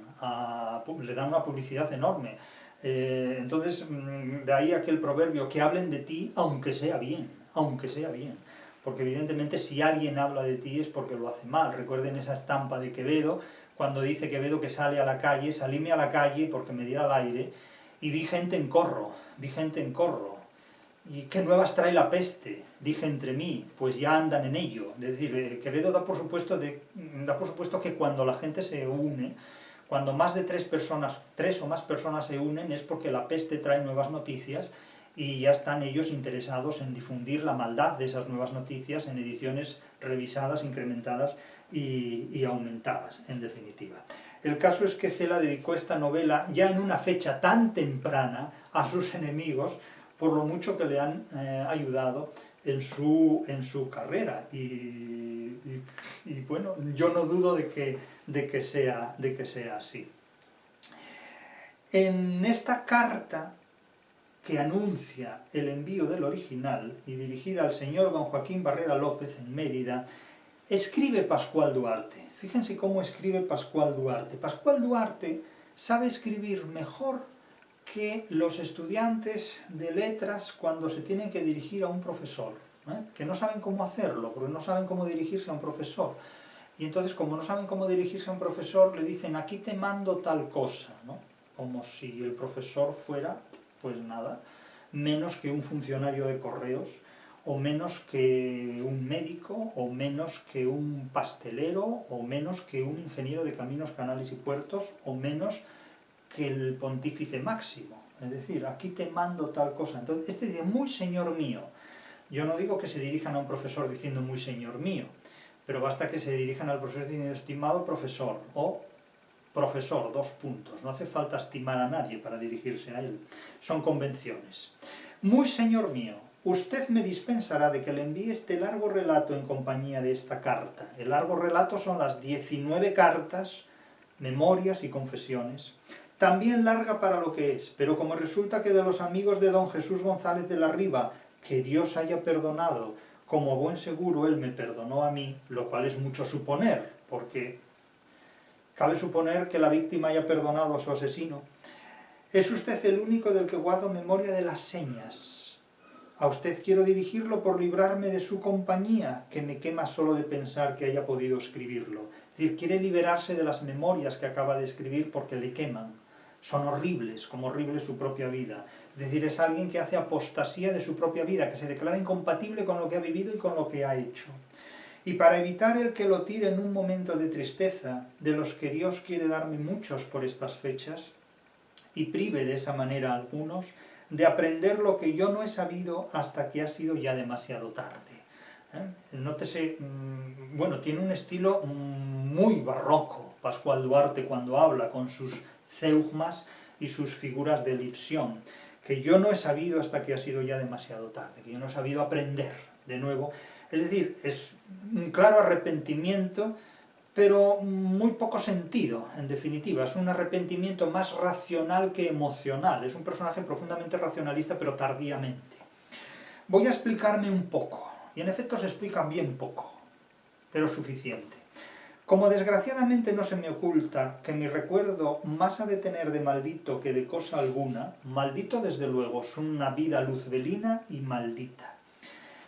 le dan una publicidad enorme. Entonces, de ahí aquel proverbio, que hablen de ti aunque sea bien, aunque sea bien. Porque evidentemente si alguien habla de ti es porque lo hace mal. Recuerden esa estampa de Quevedo, cuando dice Quevedo que sale a la calle, salíme a la calle porque me diera el aire, y vi gente en corro, ¿Y qué nuevas trae la peste? Dije entre mí, pues ya andan en ello. Es decir, Quevedo da por supuesto que cuando la gente se une, cuando más de tres o más personas se unen, es porque la peste trae nuevas noticias y ya están ellos interesados en difundir la maldad de esas nuevas noticias en ediciones revisadas, incrementadas y aumentadas, en definitiva. El caso es que Cela dedicó esta novela ya en una fecha tan temprana a sus enemigos, por lo mucho que le han ayudado en su carrera. Y bueno, yo no dudo de que sea así. En esta carta que anuncia el envío del original y dirigida al señor don Joaquín Barrera López en Mérida, escribe Pascual Duarte. Fíjense cómo escribe Pascual Duarte. Pascual Duarte sabe escribir mejor que los estudiantes de letras cuando se tienen que dirigir a un profesor, que no saben cómo hacerlo, porque no saben cómo dirigirse a un profesor. Y entonces, como no saben cómo dirigirse a un profesor, le dicen, aquí te mando tal cosa, ¿no? Como si el profesor fuera, pues nada, menos que un funcionario de correos, o menos que un médico, o menos que un pastelero, o menos que un ingeniero de caminos, canales y puertos, o menos que el pontífice máximo. Es decir, aquí te mando tal cosa. Entonces, este dice, muy señor mío. Yo no digo que se dirijan a un profesor diciendo muy señor mío, pero basta que se dirijan al profesor diciendo estimado profesor, o profesor, 2 puntos. No hace falta estimar a nadie para dirigirse a él. Son convenciones. Muy señor mío, usted me dispensará de que le envíe este largo relato en compañía de esta carta. El largo relato son las 19 cartas, memorias y confesiones. También larga para lo que es, pero como resulta que de los amigos de don Jesús González de la Riva, que Dios haya perdonado, como a buen seguro él me perdonó a mí, lo cual es mucho suponer, porque cabe suponer que la víctima haya perdonado a su asesino, es usted el único del que guardo memoria de las señas. A usted quiero dirigirlo por librarme de su compañía, que me quema solo de pensar que haya podido escribirlo. Es decir, quiere liberarse de las memorias que acaba de escribir porque le queman. Son horribles, como horrible su propia vida. Es decir, es alguien que hace apostasía de su propia vida, que se declara incompatible con lo que ha vivido y con lo que ha hecho. Y para evitar el que lo tire en un momento de tristeza, de los que Dios quiere darme muchos por estas fechas, y prive de esa manera a algunos, de aprender lo que yo no he sabido hasta que ha sido ya demasiado tarde. Nótese, bueno, tiene un estilo muy barroco, Pascual Duarte, cuando habla con sus zeugmas y sus figuras de elipsión, que yo no he sabido hasta que ha sido ya demasiado tarde, que yo no he sabido aprender de nuevo. Es decir, es un claro arrepentimiento, pero muy poco sentido, en definitiva. Es un arrepentimiento más racional que emocional. Es un personaje profundamente racionalista, pero tardíamente. Voy a explicarme un poco, y en efecto se explican bien poco, pero suficiente. Como desgraciadamente no se me oculta que mi recuerdo más ha de tener de maldito que de cosa alguna, maldito desde luego es una vida luzbelina y maldita.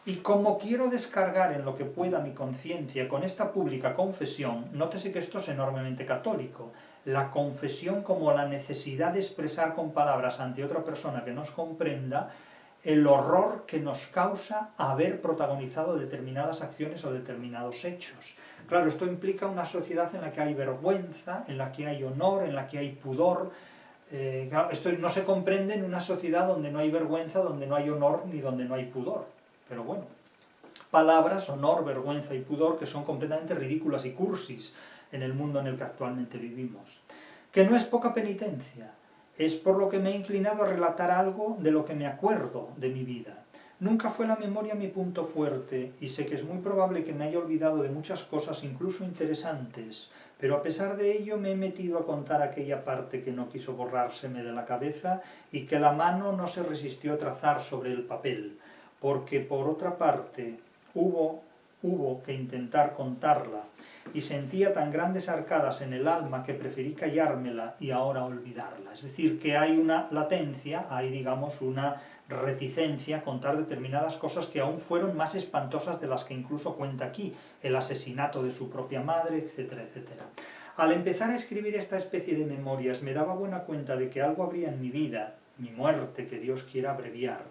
Y como quiero descargar en lo que pueda mi conciencia con esta pública confesión, nótese que esto es enormemente católico, la confesión como la necesidad de expresar con palabras ante otra persona que nos comprenda el horror que nos causa haber protagonizado determinadas acciones o determinados hechos. Claro, esto implica una sociedad en la que hay vergüenza, en la que hay honor, en la que hay pudor. Claro, esto no se comprende en una sociedad donde no hay vergüenza, donde no hay honor ni donde no hay pudor. Pero bueno, palabras, honor, vergüenza y pudor que son completamente ridículas y cursis en el mundo en el que actualmente vivimos. Que no es poca penitencia, es por lo que me he inclinado a relatar algo de lo que me acuerdo de mi vida. Nunca fue la memoria mi punto fuerte, y sé que es muy probable que me haya olvidado de muchas cosas incluso interesantes, pero a pesar de ello me he metido a contar aquella parte que no quiso borrárseme de la cabeza y que la mano no se resistió a trazar sobre el papel, porque por otra parte hubo hubo que intentar contarla, y sentía tan grandes arcadas en el alma que preferí callármela y ahora olvidarla. Es decir, que hay una latencia, hay digamos una reticencia a contar determinadas cosas que aún fueron más espantosas de las que incluso cuenta aquí, el asesinato de su propia madre, etcétera, etcétera. Al empezar a escribir esta especie de memorias me daba buena cuenta de que algo habría en mi vida, mi muerte, que Dios quiera abreviar,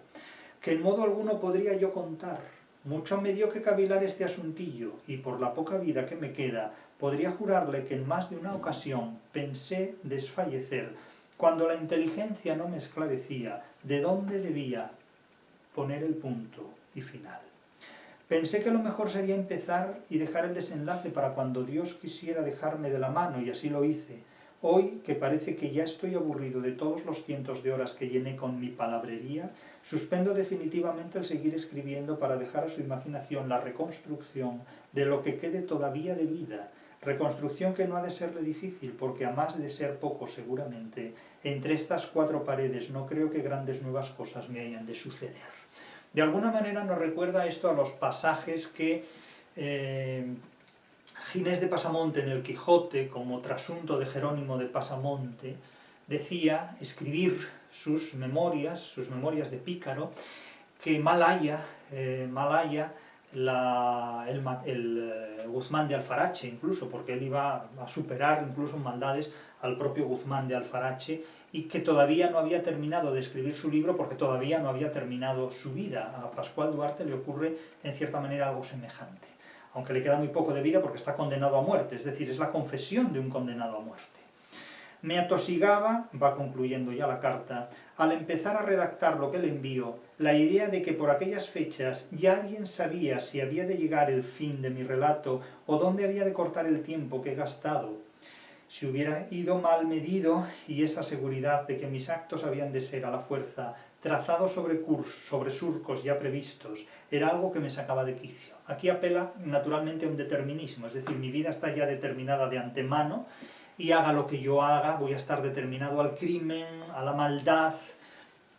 que en modo alguno podría yo contar. Mucho me dio que cavilar este asuntillo, y por la poca vida que me queda, podría jurarle que en más de una ocasión pensé desfallecer, cuando la inteligencia no me esclarecía de dónde debía poner el punto y final. Pensé que lo mejor sería empezar y dejar el desenlace para cuando Dios quisiera dejarme de la mano, y así lo hice. Hoy, que parece que ya estoy aburrido de todos los cientos de horas que llené con mi palabrería, suspendo definitivamente el seguir escribiendo para dejar a su imaginación la reconstrucción de lo que quede todavía de vida, reconstrucción que no ha de serle difícil, porque a más de ser poco seguramente, entre estas cuatro paredes no creo que grandes nuevas cosas me hayan de suceder. De alguna manera nos recuerda esto a los pasajes que Ginés de Pasamonte en el Quijote, como trasunto de Jerónimo de Pasamonte, decía escribir sus memorias de pícaro, que mal haya el Guzmán de Alfarache, incluso, porque él iba a superar incluso en maldades al propio Guzmán de Alfarache, y que todavía no había terminado de escribir su libro porque todavía no había terminado su vida. A Pascual Duarte le ocurre en cierta manera algo semejante, aunque le queda muy poco de vida porque está condenado a muerte, es decir, es la confesión de un condenado a muerte. Me atosigaba, va concluyendo ya la carta, al empezar a redactar lo que le envío, la idea de que por aquellas fechas ya alguien sabía si había de llegar el fin de mi relato o dónde había de cortar el tiempo que he gastado. Si hubiera ido mal medido, y esa seguridad de que mis actos habían de ser a la fuerza trazados sobre surcos ya previstos, era algo que me sacaba de quicio. Aquí apela naturalmente a un determinismo, es decir, mi vida está ya determinada de antemano, y haga lo que yo haga, voy a estar determinado al crimen, a la maldad,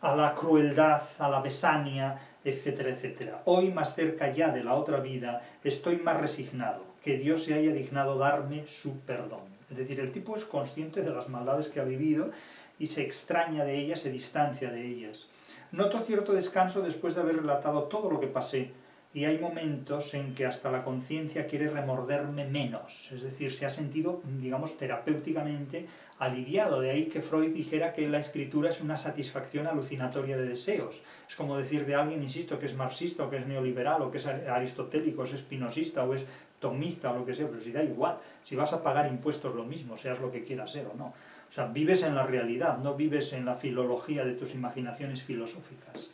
a la crueldad, a la besania, etcétera, etcétera. Hoy, más cerca ya de la otra vida, estoy más resignado, que Dios se haya dignado darme su perdón. Es decir, el tipo es consciente de las maldades que ha vivido y se extraña de ellas, se distancia de ellas. Noto cierto descanso después de haber relatado todo lo que pasé, y hay momentos en que hasta la conciencia quiere remorderme menos, es decir, se ha sentido, digamos, terapéuticamente aliviado. De ahí que Freud dijera que la escritura es una satisfacción alucinatoria de deseos. Es como decir de alguien, insisto, que es marxista, o que es neoliberal, o que es aristotélico, o es espinosista, o es tomista, o lo que sea, pero si da igual, si vas a pagar impuestos lo mismo, seas lo que quieras ser o no. O sea, vives en la realidad, no vives en la filología de tus imaginaciones filosóficas.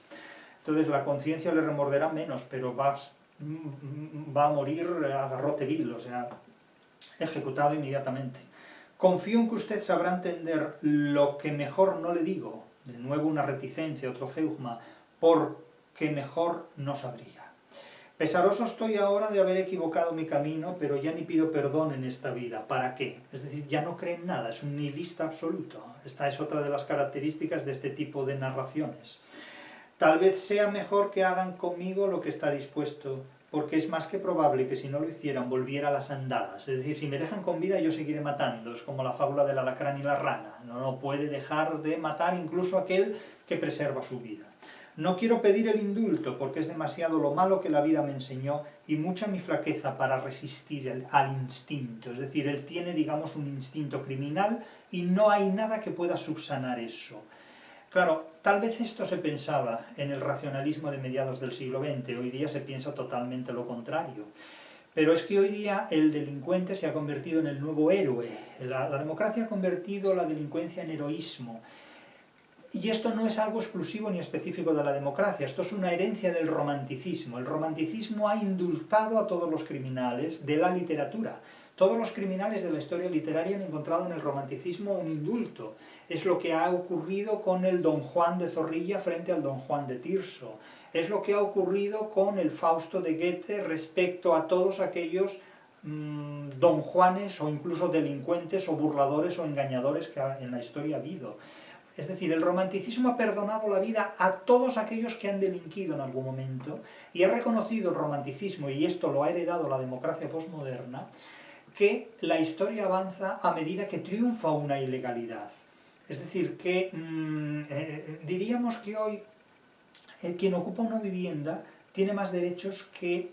Entonces la conciencia le remorderá menos, pero va a morir a garrote vil, o sea, ejecutado inmediatamente. Confío en que usted sabrá entender lo que mejor no le digo, de nuevo una reticencia, otro ceugma, porque mejor no sabría. Pesaroso estoy ahora de haber equivocado mi camino, pero ya ni pido perdón en esta vida. ¿Para qué? Es decir, ya no cree en nada, es un nihilista absoluto. Esta es otra de las características de este tipo de narraciones. Tal vez sea mejor que hagan conmigo lo que está dispuesto, porque es más que probable que si no lo hicieran volviera a las andadas. Es decir, si me dejan con vida yo seguiré matando, es como la fábula del alacrán y la rana. No puede dejar de matar incluso aquel que preserva su vida. No quiero pedir el indulto, porque es demasiado lo malo que la vida me enseñó y mucha mi flaqueza para resistir al instinto. Es decir, él tiene, digamos, un instinto criminal y no hay nada que pueda subsanar eso. Claro, tal vez esto se pensaba en el racionalismo de mediados del siglo XX, hoy día se piensa totalmente lo contrario. Pero es que hoy día el delincuente se ha convertido en el nuevo héroe. La democracia ha convertido la delincuencia en heroísmo. Y esto no es algo exclusivo ni específico de la democracia, esto es una herencia del romanticismo. El romanticismo ha indultado a todos los criminales de la literatura. Todos los criminales de la historia literaria han encontrado en el romanticismo un indulto. Es lo que ha ocurrido con el Don Juan de Zorrilla frente al Don Juan de Tirso. Es lo que ha ocurrido con el Fausto de Goethe respecto a todos aquellos Don Juanes o incluso delincuentes o burladores o engañadores que en la historia ha habido. Es decir, el romanticismo ha perdonado la vida a todos aquellos que han delinquido en algún momento y ha reconocido el romanticismo, y esto lo ha heredado la democracia posmoderna, que la historia avanza a medida que triunfa una ilegalidad. Es decir, que diríamos que hoy quien ocupa una vivienda tiene más derechos que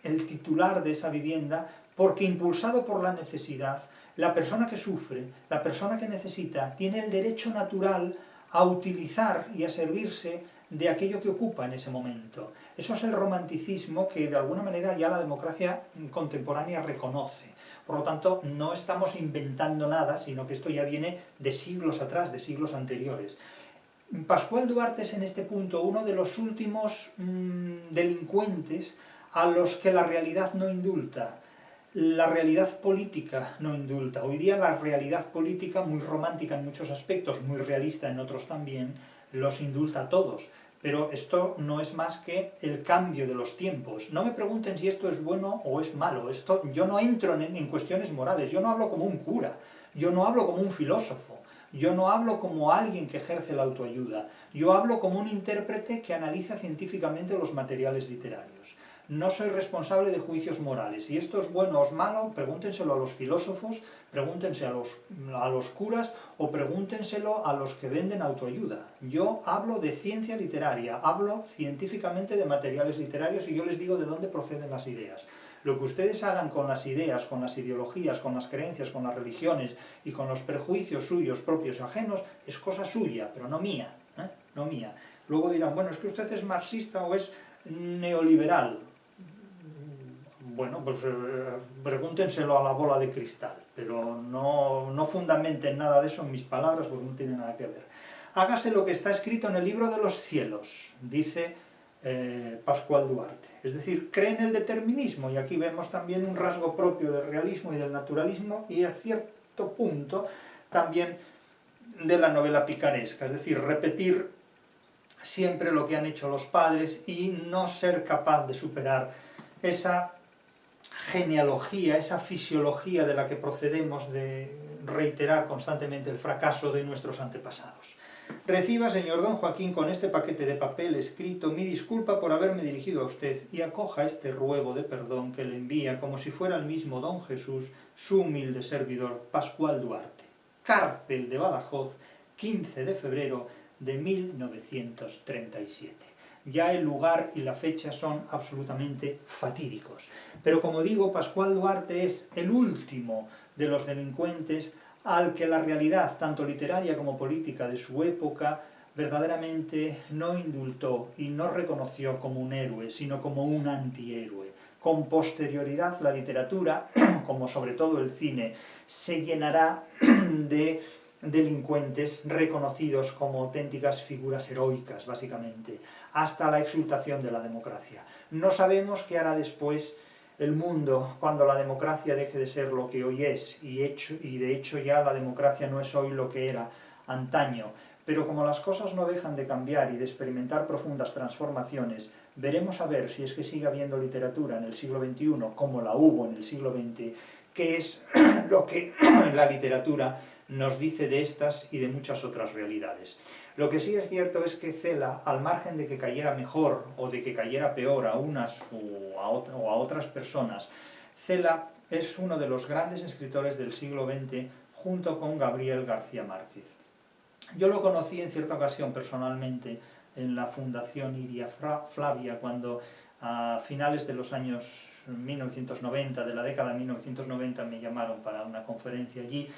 el titular de esa vivienda, porque impulsado por la necesidad, la persona que sufre, la persona que necesita, tiene el derecho natural a utilizar y a servirse de aquello que ocupa en ese momento. Eso es el romanticismo que de alguna manera ya la democracia contemporánea reconoce. Por lo tanto, no estamos inventando nada, sino que esto ya viene de siglos atrás, de siglos anteriores. Pascual Duarte es en este punto uno de los últimos delincuentes a los que la realidad no indulta. La realidad política no indulta. Hoy día la realidad política, muy romántica en muchos aspectos, muy realista en otros también, los indulta a todos. Pero esto no es más que el cambio de los tiempos. No me pregunten si esto es bueno o es malo. Yo no entro en cuestiones morales. Yo no hablo como un cura. Yo no hablo como un filósofo. Yo no hablo como alguien que ejerce la autoayuda. Yo hablo como un intérprete que analiza científicamente los materiales literarios. No soy responsable de juicios morales. Si esto es bueno o es malo, pregúntenselo a los filósofos, pregúntense a los curas o pregúntenselo a los que venden autoayuda. Yo hablo de ciencia literaria, hablo científicamente de materiales literarios y yo les digo de dónde proceden las ideas. Lo que ustedes hagan con las ideas, con las ideologías, con las creencias, con las religiones y con los prejuicios suyos, propios y ajenos, es cosa suya, pero no mía, no mía. Luego dirán, bueno, es que usted es marxista o es neoliberal. Bueno, pues pregúntenselo a la bola de cristal, pero no fundamenten nada de eso en mis palabras porque no tiene nada que ver. Hágase lo que está escrito en el libro de los cielos, dice Pascual Duarte. Es decir, cree en el determinismo, y aquí vemos también un rasgo propio del realismo y del naturalismo, y a cierto punto también de la novela picaresca, es decir, repetir siempre lo que han hecho los padres y no ser capaz de superar esa genealogía, esa fisiología de la que procedemos de reiterar constantemente el fracaso de nuestros antepasados. Reciba, señor don Joaquín, con este paquete de papel escrito mi disculpa por haberme dirigido a usted y acoja este ruego de perdón que le envía como si fuera el mismo don Jesús, su humilde servidor Pascual Duarte. Cárcel de Badajoz, 15 de febrero de 1937. Ya el lugar y la fecha son absolutamente fatídicos. Pero como digo, Pascual Duarte es el último de los delincuentes al que la realidad, tanto literaria como política de su época, verdaderamente no indultó y no reconoció como un héroe, sino como un antihéroe. Con posterioridad la literatura, como sobre todo el cine, se llenará de delincuentes reconocidos como auténticas figuras heroicas, básicamente, hasta la exultación de la democracia. No sabemos qué hará después el mundo cuando la democracia deje de ser lo que hoy es, y de hecho ya la democracia no es hoy lo que era antaño, pero como las cosas no dejan de cambiar y de experimentar profundas transformaciones, veremos a ver si es que sigue habiendo literatura en el siglo XXI como la hubo en el siglo XX, que es lo que la literatura nos dice de estas y de muchas otras realidades. Lo que sí es cierto es que Cela, al margen de que cayera mejor o de que cayera peor a unas o a otras personas, Cela es uno de los grandes escritores del siglo XX junto con Gabriel García Márquez. Yo lo conocí en cierta ocasión personalmente en la Fundación Iria Flavia, cuando a finales de los años 1990, de la década de 1990, me llamaron para una conferencia allí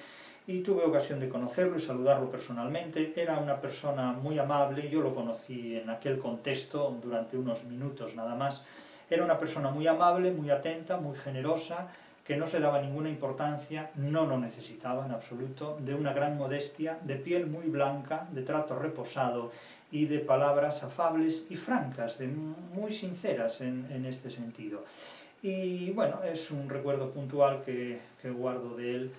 y tuve ocasión de conocerlo y saludarlo personalmente. Era una persona muy amable, yo lo conocí en aquel contexto durante unos minutos nada más. Era una persona muy amable, muy atenta, muy generosa, que no se daba ninguna importancia, no lo necesitaba en absoluto, de una gran modestia, de piel muy blanca, de trato reposado y de palabras afables y francas, muy sinceras en este sentido. Y bueno, es un recuerdo puntual que guardo de él.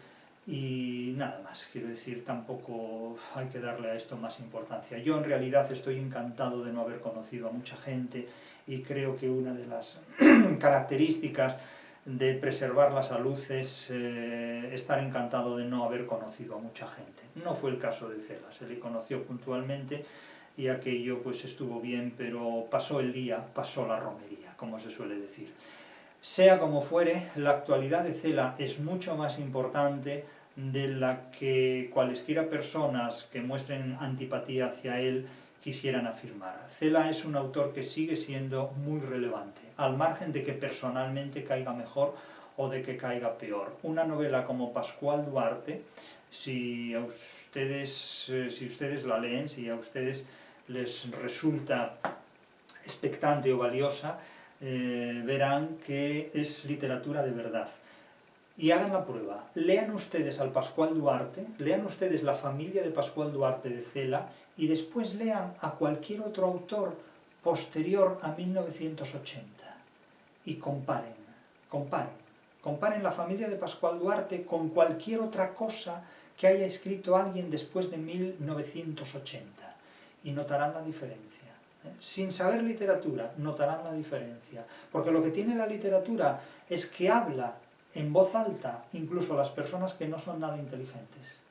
Y nada más, quiero decir, tampoco hay que darle a esto más importancia. Yo en realidad estoy encantado de no haber conocido a mucha gente y creo que una de las características de preservar la salud es estar encantado de no haber conocido a mucha gente. No fue el caso de Cela, se le conoció puntualmente y aquello pues estuvo bien, pero pasó el día, pasó la romería, como se suele decir. Sea como fuere, la actualidad de Cela es mucho más importante de la que cualesquiera personas que muestren antipatía hacia él quisieran afirmar. Cela es un autor que sigue siendo muy relevante, al margen de que personalmente caiga mejor o de que caiga peor. Una novela como Pascual Duarte, si ustedes la leen, si a ustedes les resulta expectante o valiosa, verán que es literatura de verdad. Y hagan la prueba, lean ustedes al Pascual Duarte, lean ustedes La familia de Pascual Duarte de Cela y después lean a cualquier otro autor posterior a 1980 y comparen La familia de Pascual Duarte con cualquier otra cosa que haya escrito alguien después de 1980 y notarán la diferencia. Sin saber literatura, notarán la diferencia, porque lo que tiene la literatura es que habla en voz alta incluso a las personas que no son nada inteligentes.